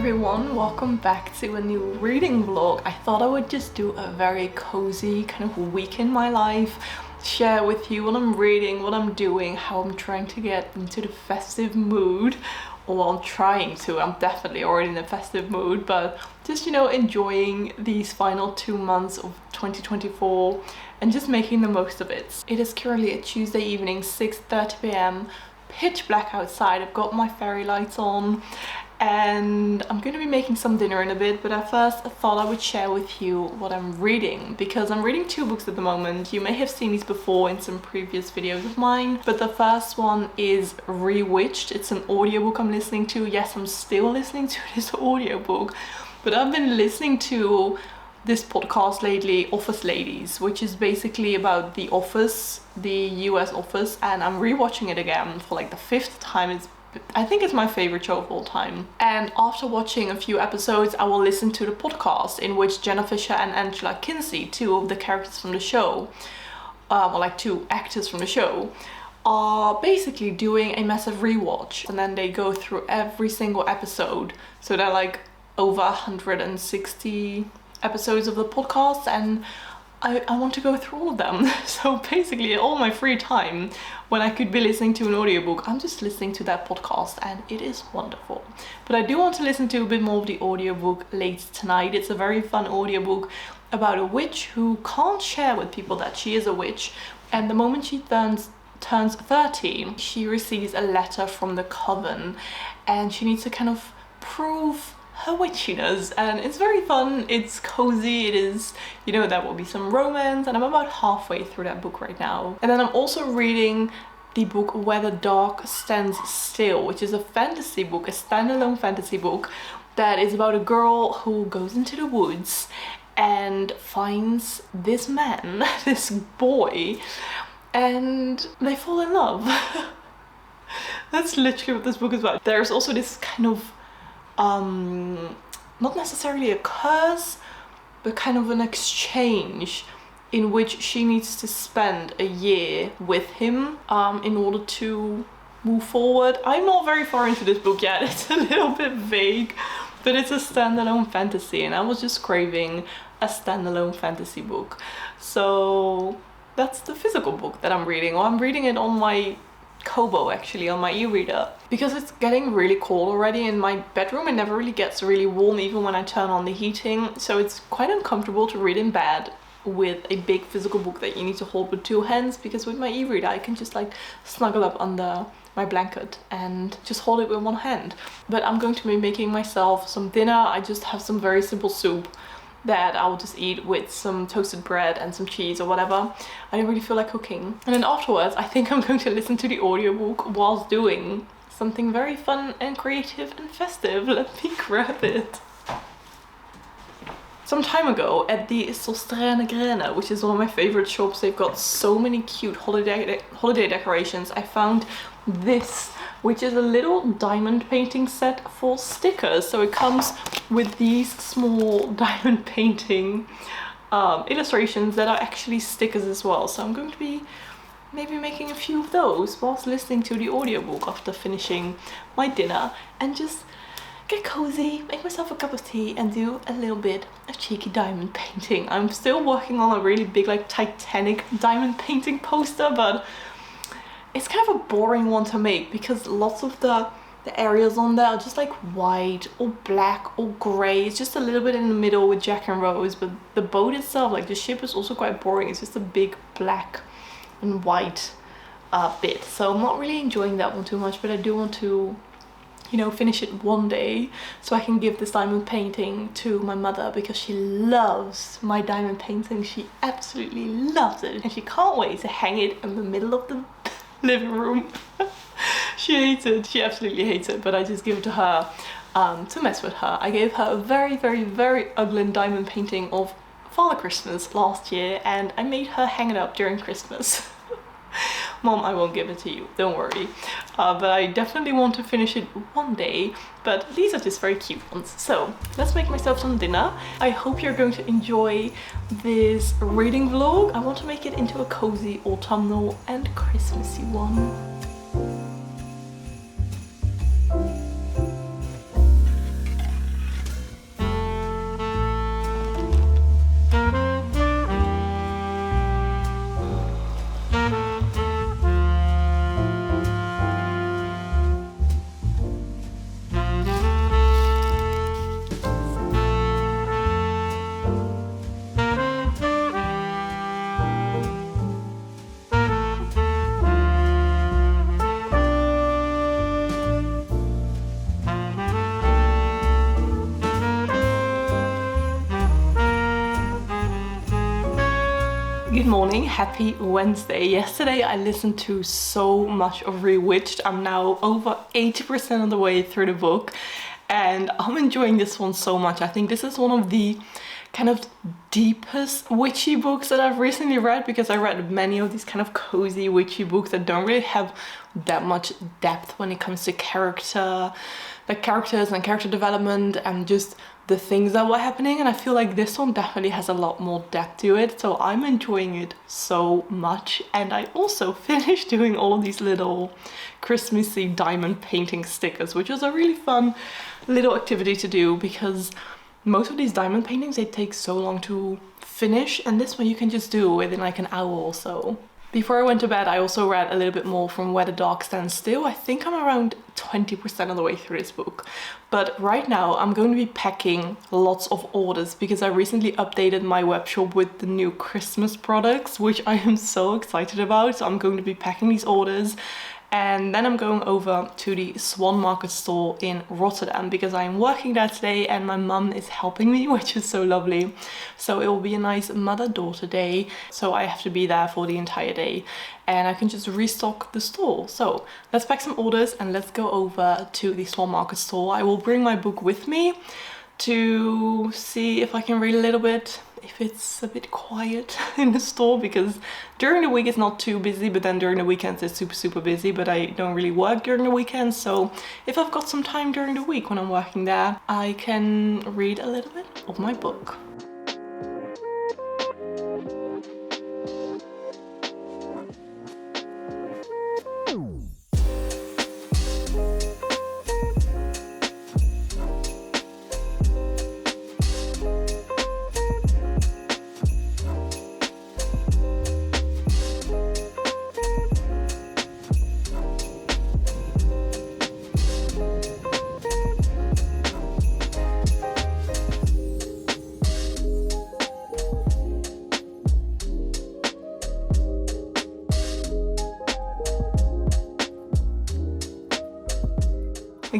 everyone, welcome back to a new reading vlog. I thought I would just do a very cozy kind of week in my life, share with you what I'm reading, what I'm doing, how I'm trying to get into the festive mood. Well, I'm trying to, I'm definitely already in a festive mood, but just, enjoying these final 2 months of 2024 and just making the most of it. It is currently a Tuesday evening, 6:30 p.m, pitch black outside. I've got my fairy lights on and I'm going to be making some dinner in a bit, but at first I thought I would share with you what I'm reading, because I'm reading 2 books at the moment. You may have seen these before in some previous videos of mine, but the first one is Rewitched. It's an audiobook I'm listening to. Yes, I'm still listening to this audiobook, but I've been listening to this podcast lately, Office Ladies, which is basically about the office, the US office, and I'm rewatching it again for like the 5th time. I think it's my favorite show of all time. And after watching a few episodes, I will listen to the podcast in which Jenna Fisher and Angela Kinsey, 2 of the characters from the show, or like 2 actors from the show, are basically doing a massive rewatch. And then they go through every single episode. So they're like over 160 episodes of the podcast, and I want to go through all of them. So basically all my free time, when I could be listening to an audiobook, I'm just listening to that podcast, and it is wonderful. But I do want to listen to a bit more of the audiobook late tonight. It's a very fun audiobook about a witch who can't share with people that she is a witch, and the moment she turns 30, she receives a letter from the coven, and she needs to kind of prove her witchiness, and it's very fun. It's cozy. It is, there will be some romance, and I'm about halfway through that book right now. And then I'm also reading the book Where the Dark Stands Still, which is a fantasy book, a standalone fantasy book that is about a girl who goes into the woods and finds this man, this boy, and they fall in love. That's literally what this book is about. There's also this kind of not necessarily a curse, but kind of an exchange in which she needs to spend a year with him in order to move forward. I'm not very far into this book yet. It's a little bit vague, but it's a standalone fantasy, and I was just craving a standalone fantasy book. So that's the physical book that I'm reading. Well, I'm reading it on my Kobo, actually, on my e-reader, because it's getting really cold already in my bedroom. It never really gets really warm even when I turn on the heating, so it's quite uncomfortable to read in bed with a big physical book that you need to hold with 2 hands, because with my e-reader I can just like snuggle up under my blanket and just hold it with 1 hand. But I'm going to be making myself some dinner. I just have some very simple soup that I'll just eat with some toasted bread and some cheese or whatever. I don't really feel like cooking. And then afterwards, I think I'm going to listen to the audiobook whilst doing something very fun and creative and festive. Let me grab it. Some time ago at the Grene, which is one of my favorite shops, they've got so many cute holiday decorations. I found this, which is a little diamond painting set for stickers. So it comes with these small diamond painting illustrations that are actually stickers as well. So I'm going to be maybe making a few of those whilst listening to the audiobook after finishing my dinner, and just get cozy, make myself a cup of tea, and do a little bit of cheeky diamond painting. I'm still working on a really big, like, Titanic diamond painting poster, but it's kind of a boring one to make because lots of the areas on there are just like white or black or grey. It's just a little bit in the middle with Jack and Rose, but the boat itself, like the ship, is also quite boring. It's just a big black and white bit. So I'm not really enjoying that one too much, but I do want to finish it one day so I can give this diamond painting to my mother, because she loves my diamond painting. She absolutely loves it, and she can't wait to hang it in the middle of the living room. She hates it. She absolutely hates it, but I just give it to her to mess with her. I gave her a very, very, very ugly diamond painting of Father Christmas last year, and I made her hang it up during Christmas. Mom, I won't give it to you, don't worry. But I definitely want to finish it one day. But these are just very cute ones. So let's make myself some dinner. I hope you're going to enjoy this reading vlog. I want to make it into a cozy autumnal and Christmassy one. Good morning, happy Wednesday. Yesterday I listened to so much of Rewitched. I'm now over 80% of the way through the book and I'm enjoying this one so much. I think this is one of the kind of deepest witchy books that I've recently read, because I read many of these kind of cozy witchy books that don't really have that much depth when it comes to characters and character development and just the things that were happening, and I feel like this one definitely has a lot more depth to it, so I'm enjoying it so much. And I also finished doing all of these little Christmassy diamond painting stickers, which was a really fun little activity to do, because most of these diamond paintings, they take so long to finish, and this one you can just do within like an hour or so. Before I went to bed, I also read a little bit more from Where the Dog Stands Still. I think I'm around 20% of the way through this book. But right now, I'm going to be packing lots of orders because I recently updated my webshop with the new Christmas products, which I am so excited about. So I'm going to be packing these orders. And then I'm going over to the Swan Market store in Rotterdam because I am working there today and my mum is helping me, which is so lovely. So it will be a nice mother-daughter day. So I have to be there for the entire day and I can just restock the store. So let's pack some orders and let's go over to the Swan Market store. I will bring my book with me to see if I can read a little bit, if it's a bit quiet in the store, because during the week it's not too busy, but then during the weekends it's super busy, but I don't really work during the weekends, so if I've got some time during the week when I'm working there, I can read a little bit of my book.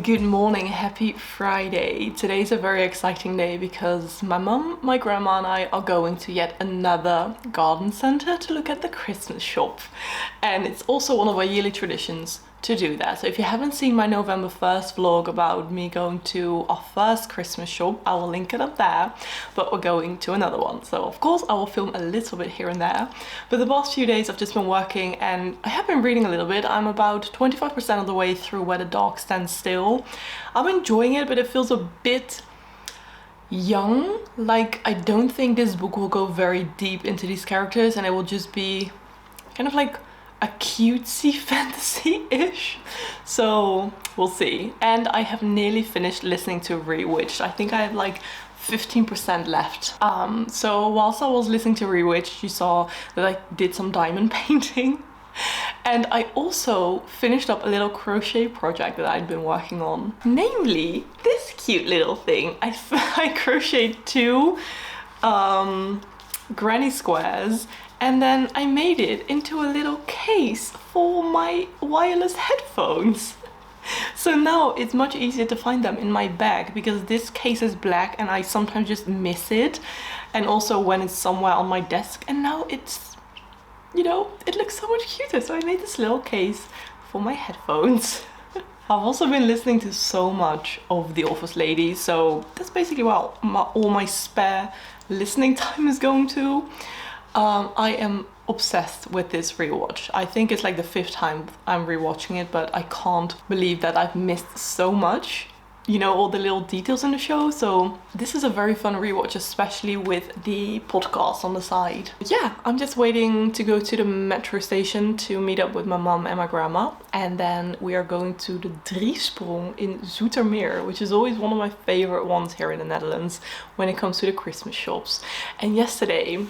Good morning, happy Friday. Today's a very exciting day because my mum, my grandma and I are going to yet another garden center to look at the Christmas shop. And it's also one of our yearly traditions to do that. So if you haven't seen my November 1st vlog about me going to our first Christmas shop, I will link it up there, but we're going to another one. So of course I will film a little bit here and there, but the past few days I've just been working and I have been reading a little bit. I'm about 25% of the way through Where the Dog Stands Still. I'm enjoying it, but it feels a bit young. Like, I don't think this book will go very deep into these characters and it will just be kind of like a cutesy fantasy-ish, so we'll see. And I have nearly finished listening to Rewitched. I think I have like 15% left. So whilst I was listening to Rewitched, you saw that I did some diamond painting, and I also finished up a little crochet project that I'd been working on, namely this cute little thing. I crocheted two granny squares, and then I made it into a little case for my wireless headphones. So now it's much easier to find them in my bag because this case is black and I sometimes just miss it. And also when it's somewhere on my desk, and now it's, you know, it looks so much cuter. So I made this little case for my headphones. I've also been listening to so much of The Office Ladies, so that's basically where all my spare listening time is going to. I am obsessed with this rewatch. I think it's like the 5th time I'm rewatching it, but I can't believe that I've missed so much, you know, all the little details in the show. So this is a very fun rewatch, especially with the podcast on the side. Yeah, I'm just waiting to go to the metro station to meet up with my mum and my grandma, and then we are going to the Driesprong in Zoetermeer, which is always one of my favorite ones here in the Netherlands when it comes to the Christmas shops. And yesterday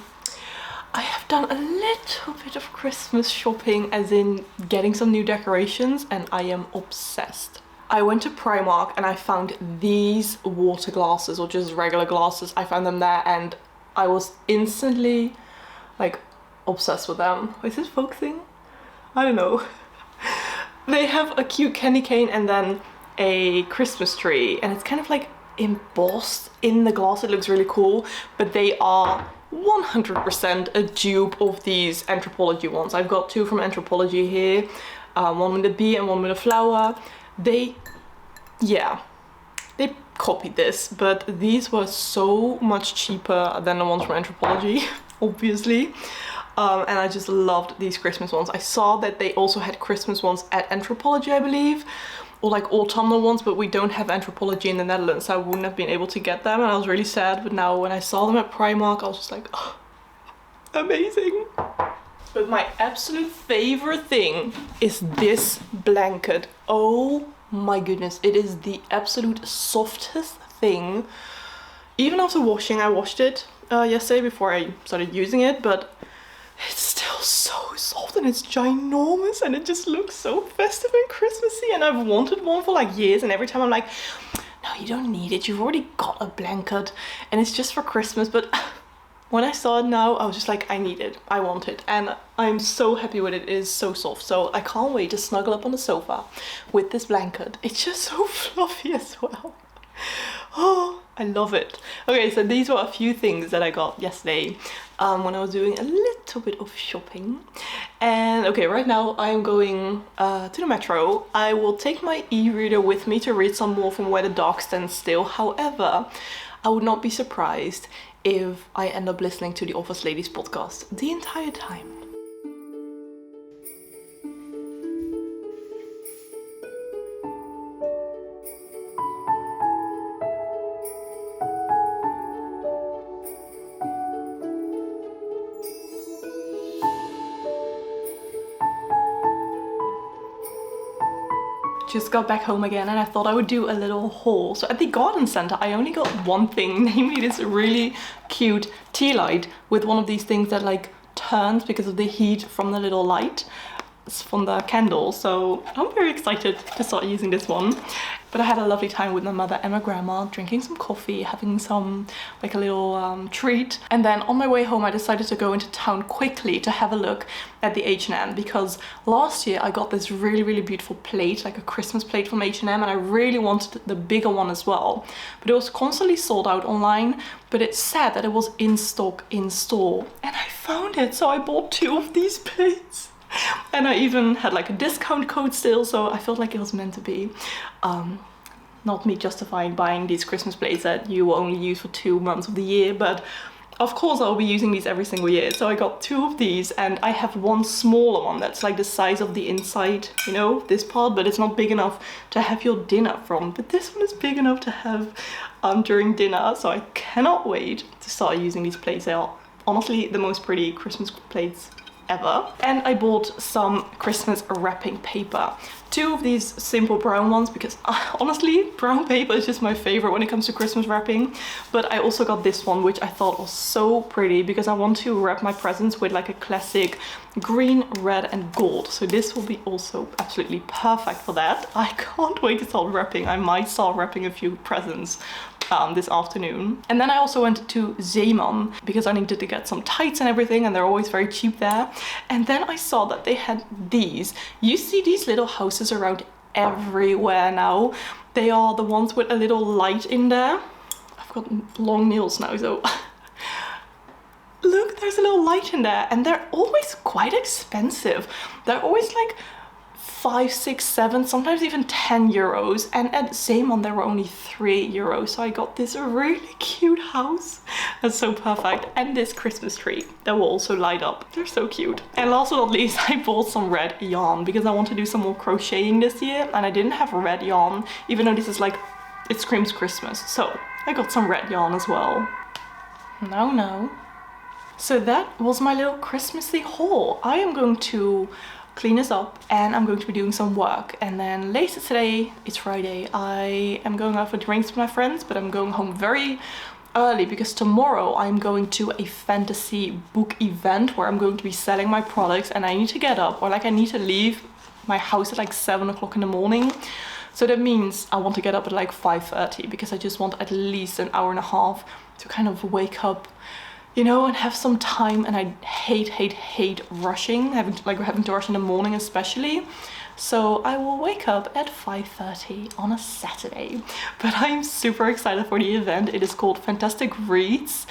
I have done a little bit of Christmas shopping, as in getting some new decorations, and I am obsessed. I went to Primark and I found these water glasses, or just regular glasses. I found them there and I was instantly like obsessed with them. Is this focusing? I don't know. They have a cute candy cane and then a Christmas tree, and it's kind of like embossed in the glass. It looks really cool, but they are 100% a dupe of these Anthropologie ones. I've got two from Anthropologie here, one with a bee and one with a flower. They copied this, but these were so much cheaper than the ones from Anthropologie, obviously. And I just loved these Christmas ones. I saw that they also had Christmas ones at Anthropologie, I believe, or like autumnal ones, but we don't have Anthropologie in the Netherlands, so I wouldn't have been able to get them, and I was really sad. But now when I saw them at Primark, I was just like, oh, amazing. But my absolute favorite thing is this blanket. Oh my goodness, it is the absolute softest thing. Even after washing, I washed it yesterday before I started using it, but it's still so soft and it's ginormous and it just looks so festive and Christmassy, and I've wanted one for like years, and every time I'm like, no, you don't need it, you've already got a blanket and it's just for Christmas. But when I saw it now, I was just like, I need it, I want it, and I'm so happy with it. It is so soft, so I can't wait to snuggle up on the sofa with this blanket. It's just so fluffy as well. Oh, I love it. Okay, so these were a few things that I got yesterday when I was doing a little bit of shopping. And okay, right now I am going to the metro. I will take my e-reader with me to read some more from Where the Dog Stands Still. However, I would not be surprised if I end up listening to the Office Ladies podcast the entire time. Just got back home again and I thought I would do a little haul. So at the garden center I only got one thing, namely this really cute tea light with one of these things that like turns because of the heat from the little light. It's from the candle, so I'm very excited to start using this one. But I had a lovely time with my mother and my grandma, drinking some coffee, having some like a little treat. And then on my way home I decided to go into town quickly to have a look at the H&M, because last year I got this really beautiful plate, like a Christmas plate from H&M, and I really wanted the bigger one as well. But it was constantly sold out online, but it said that it was in stock in store. And I found it, so I bought two of these plates. And I even had like a discount code still, so I felt like it was meant to be. Not me justifying buying these Christmas plates that you will only use for 2 months of the year, but of course I'll be using these every single year. So I got two of these, and I have one smaller one that's like the size of the inside, you know, this part, but it's not big enough to have your dinner from. But this one is big enough to have during dinner, so I cannot wait to start using these plates. They are honestly the most pretty Christmas plates ever. And I bought some Christmas wrapping paper. Two of these simple brown ones, because honestly brown paper is just my favorite when it comes to Christmas wrapping. But I also got this one, which I thought was so pretty because I want to wrap my presents with like a classic green, red and gold. So this will be also absolutely perfect for that. I can't wait to start wrapping. I might start wrapping a few presents this afternoon. And then I also went to Zeeman because I needed to get some tights and everything, and they're always very cheap there. And then I saw that they had these. You see these little houses around everywhere now. They are the ones with a little light in there. I've got long nails now, so look, there's a little light in there, and they're always quite expensive. They're always like 5, 6, 7, sometimes even 10 euros, and at Zeeman they were only 3 euros. So I got this really cute house that's so perfect, and this Christmas tree that will also light up. They're so cute. And last but not least, I bought some red yarn because I want to do some more crocheting this year, and I didn't have red yarn, even though this is like, it screams Christmas. So I got some red yarn as well. No. So that was my little Christmassy haul. I am going to clean this up and I'm going to be doing some work, and then later today, it's Friday, I am going out for drinks with my friends, but I'm going home very early because tomorrow I'm going to a fantasy book event where I'm going to be selling my products, and I need to get up, or like I need to leave my house at like 7 o'clock in the morning. So that means I want to get up at like 5:30 because I just want at least an hour and a half to kind of wake up, you know, and have some time. And I hate rushing, having to rush in the morning especially. So I will wake up at 5:30 on a Saturday. But I'm super excited for the event. It is called Fantastic Reads,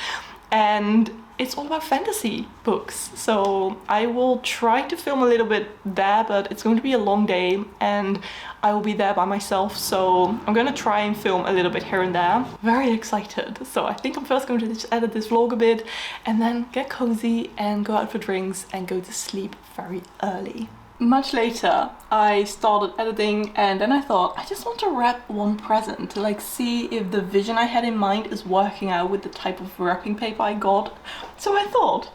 and it's all about fantasy books. So I will try to film a little bit there, but it's going to be a long day and I will be there by myself. So I'm gonna try and film a little bit here and there. Very excited. So I think I'm first going to just edit this vlog a bit and then get cozy and go out for drinks and go to sleep very early. Much later, I started editing and then I thought I just want to wrap one present to like see if the vision I had in mind is working out with the type of wrapping paper I got. So I thought,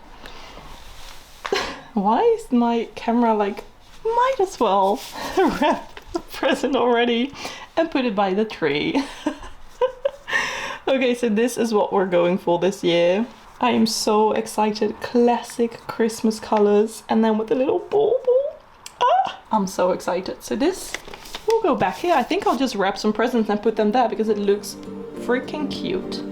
why is my camera like, might as well wrap the present already and put it by the tree. Okay, so this is what we're going for this year. I am so excited. Classic Christmas colors and then with a little bauble. I'm so excited. So this will go back here. I think I'll just wrap some presents and put them there because it looks freaking cute.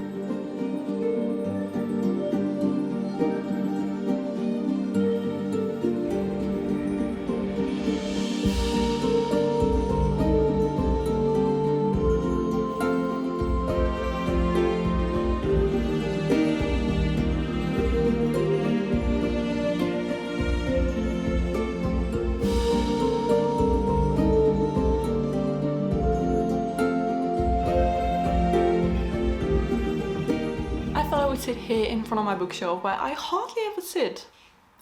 Sit here in front of my bookshelf where I hardly ever sit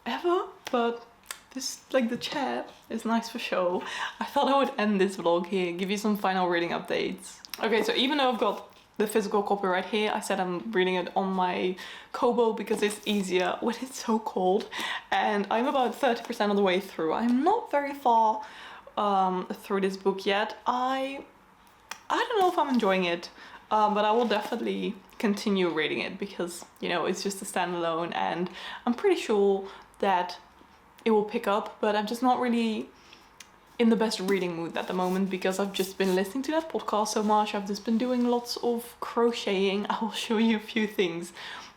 ever, but this, like the chair, is nice for show. I thought I would end this vlog here, give you some final reading updates. Okay, so even though I've got the physical copy right here, I said I'm reading it on my Kobo because it's easier when it's so cold, and I'm about 30% of the way through. I'm not very far through this book yet. I don't know if I'm enjoying it, but I will definitely continue reading it because, you know, it's just a standalone and I'm pretty sure that it will pick up, but I'm just not really in the best reading mood at the moment because I've just been listening to that podcast so much. I've just been doing lots of crocheting. I will show you a few things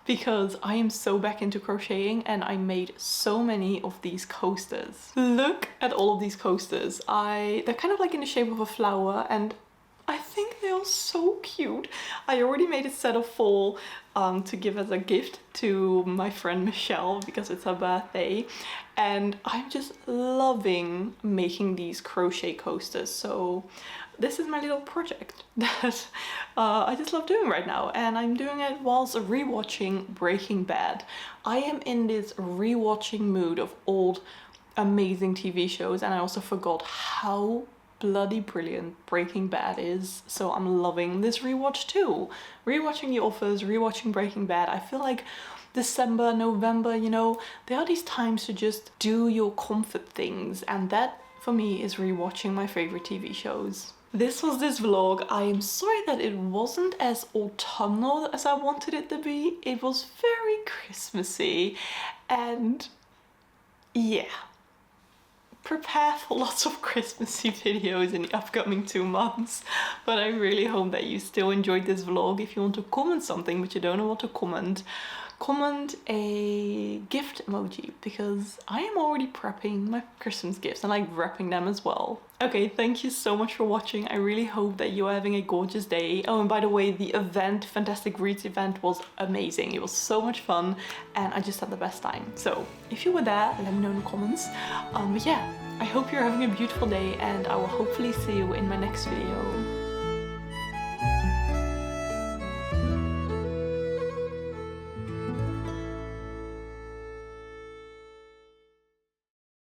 because I am so back into crocheting and I made so many of these coasters. Look at all of these coasters. They're kind of like in the shape of a flower and I think they are so cute. I already made a set of 4 to give as a gift to my friend Michelle because it's her birthday. And I'm just loving making these crochet coasters. So this is my little project that I just love doing right now. And I'm doing it whilst rewatching Breaking Bad. I am in this rewatching mood of old amazing TV shows and I also forgot how bloody brilliant Breaking Bad is, so I'm loving this rewatch too. Rewatching The Office, rewatching Breaking Bad. I feel like December, November, you know, there are these times to just do your comfort things, and that for me is rewatching my favorite TV shows. This was this vlog. I am sorry that it wasn't as autumnal as I wanted it to be. It was very Christmassy and yeah. Prepare for lots of Christmassy videos in the upcoming 2 months, but I really hope that you still enjoyed this vlog. If you want to comment something but you don't know what to comment a gift emoji because I am already prepping my Christmas gifts and like wrapping them as well. Okay, thank you so much for watching. I really hope that you are having a gorgeous day. Oh, and by the way, the event, Fantastic Reads event, was amazing. It was so much fun and I just had the best time. So if you were there, let me know in the comments. But yeah, I hope you're having a beautiful day and I will hopefully see you in my next video.